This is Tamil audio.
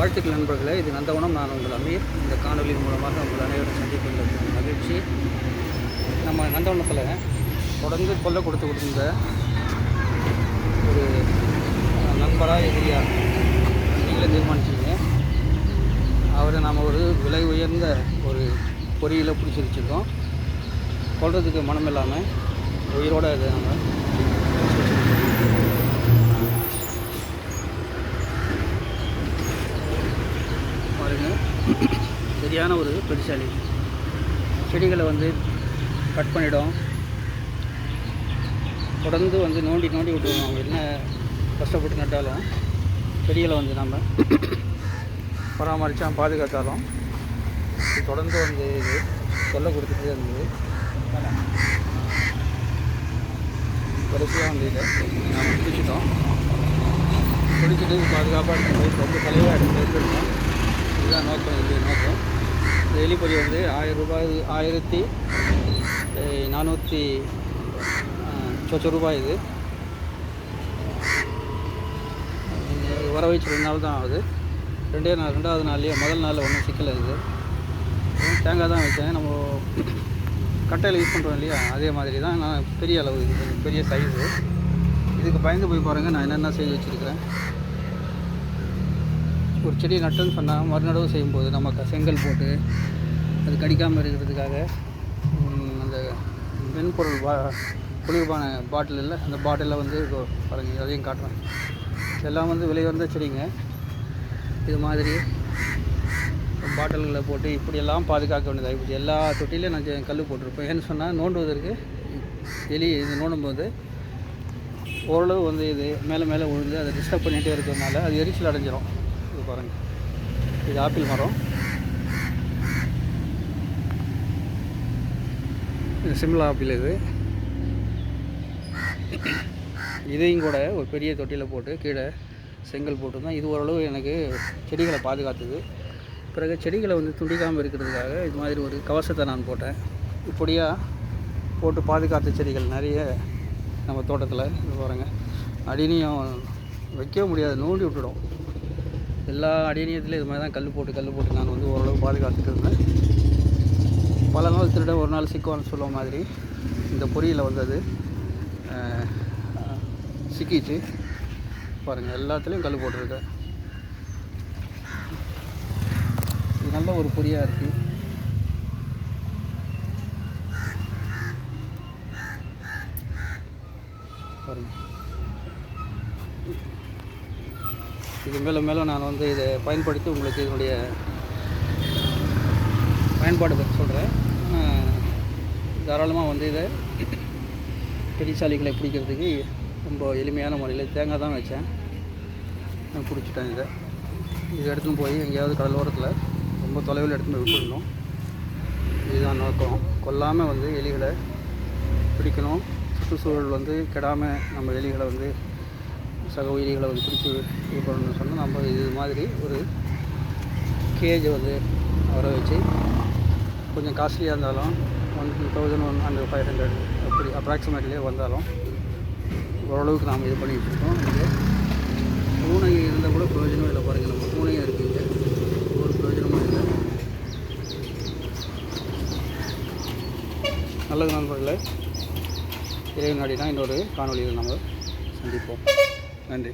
வாழ்த்துக்கள் நண்பர்களே. இது நந்தவனம். நான் உங்கள் அமீர். இந்த காணொலியின் மூலமாக உங்கள் அனைவரும் சந்திப்பதில் மகிழ்ச்சி. நம்ம நந்தவனத்தில் தொடர்ந்து கொல்லை கொடுத்துருந்த ஒரு நண்பராக எதிரியா நீங்களே தீர்மானிச்சிங்க. அவரை நாம் ஒரு விலை உயர்ந்த ஒரு பொறியில் பிடிச்சி வச்சுருக்கோம். கொல்றதுக்கு மனம் இல்லாமல் உயிரோடு அதை நம்ம பாருங்கள். சரியான ஒரு பெருசாலி செடிகளை கட் பண்ணிடும். தொடர்ந்து நோண்டி விட்டுருவோம். அவங்க என்ன கஷ்டப்பட்டு நட்டாலும் செடிகளை நம்ம பராமரித்தா பாதுகாத்தாலும் தொடர்ந்து இது தொல்லை கொடுத்துட்டே இருந்தது. கடைசியாக இதை நாம் பிடிச்சிட்டோம். பிடிச்சிட்டு பாதுகாப்பாக எடுத்து ரொம்ப தலைவாக எடுத்துருக்கோம். இதுதான் நோக்கம். இது நோக்கம். இந்த எலிப்பொறி 1000 ரூபாய், 1400 ரூபாய். இது வர வச்சு 2 நாள் தான் ஆகுது. ரெண்டாவது நாள்லேயே முதல் நாளில் ஒன்றும் சிக்கலை இருக்குது. தேங்காய் தான் வச்சேன். நம்ம கட்டையில் யூஸ் பண்ணுறோம் இல்லையா, அதே மாதிரி தான். நான் பெரிய அளவு, இது பெரிய சைஸு. இதுக்கு பயந்து போய் பாருங்கள் நான் என்னென்ன செய்து வச்சுருக்கிறேன். ஒரு செடி நட்டுன்னு சொன்னால் மறுநடவு செய்யும்போது நம்ம செங்கல் போட்டு அது கடிக்காமல் இருக்கிறதுக்காக அந்த மென்பொருள் குளிர்பான பாட்டில் இல்லை, அந்த பாட்டிலில் பாருங்கள், அதையும் காட்டுறேன். எல்லாம் விலை வந்த செடிங்க. இது மாதிரி பாட்டில்களை போட்டு இப்படியெல்லாம் பாதுகாக்க வேண்டியதாக இப்படி எல்லா தொட்டிலையும் நான் கல் போட்டிருப்பேன். ஏன்னு சொன்னால் நோண்டுவதற்கு எலி இது நோண்டும்போது ஓரளவு இது மேலே விழுந்து அதை டிஸ்டர்ப் பண்ணிகிட்டே இருக்கிறதுனால அது எரிச்சல் அடைஞ்சிரும். இது பாருங்கள், இது ஆப்பிள் மரம். இது சிம்லா ஆப்பிள். இதையும் கூட ஒரு பெரிய தொட்டியில் போட்டு கீழே செங்கல் போட்டுருந்தேன். இது ஓரளவு எனக்கு செடிகளை பாதுகாத்துது. பிறகு செடிகளை துண்டிக்காமல் இருக்கிறதுக்காக இது மாதிரி ஒரு கவசத்தை நான் போட்டேன். இப்படியாக போட்டு பாதுகாத்த செடிகள் நிறைய நம்ம தோட்டத்தில். இது பாருங்கள், அடினியம் வைக்க முடியாது, நோண்டி விட்டுடும். எல்லா அடினியத்துலையும் இது மாதிரி தான் கல் போட்டு நான் ஓரளவு பாதுகாத்துட்டு இருந்தேன். பல நாள் திருட ஒரு நாள் சிக்குவான்னு சொல்லுவ மாதிரி இந்த பொறியில் அது சிக்கிச்சு. பாருங்கள், எல்லாத்துலேயும் கல் போட்டிருக்கேன். இது நல்ல ஒரு பொறியாக இருக்குது. பாருங்கள், இது மேலும் நான் இதை பயன்படுத்தி உங்களுக்கு இதனுடைய பயன்பாடு பற்றி சொல்கிறேன். தாராளமாக இதை பெரியசாலிகளை பிடிக்கிறதுக்கு ரொம்ப எளிமையான முறையில் தேங்காய் தான் வச்சேன். நான் பிடிச்சிட்டேன். இதை எடுத்துன்னு போய் எங்கேயாவது கடலோரத்தில் ரொம்ப தொலைவில் எடுத்துன்னு போய் விட்டுடணும். இதுதான் நோக்கம். கொல்லாமல் எலிகளை பிடிக்கணும். சுற்றுச்சூழல் கெடாமல் நம்ம எலிகளை சக உயிரிகளை பிடிச்சி இது பண்ணணும்னு சொன்னால் நம்ம இது மாதிரி ஒரு கேஜ் வர வச்சு கொஞ்சம் காஸ்ட்லியாக இருந்தாலும் 1100-500 அப்படி அப்ராக்சிமேட்லேயே வந்தாலும் ஓரளவுக்கு நாம் இது பண்ணி வச்சுருக்கோம். இங்கே பூனை இருந்தால் கூட பிரயோஜனம் இல்லை. பாருங்கள், நம்ம பூனையும் இருக்குங்க, ஒரு பிரயோஜனமும் இல்லை. நல்லது நண்பர்களே. இறைவன் நாடினா இன்னொரு காணொலியில் நம்ம சந்திப்போம். நன்றி.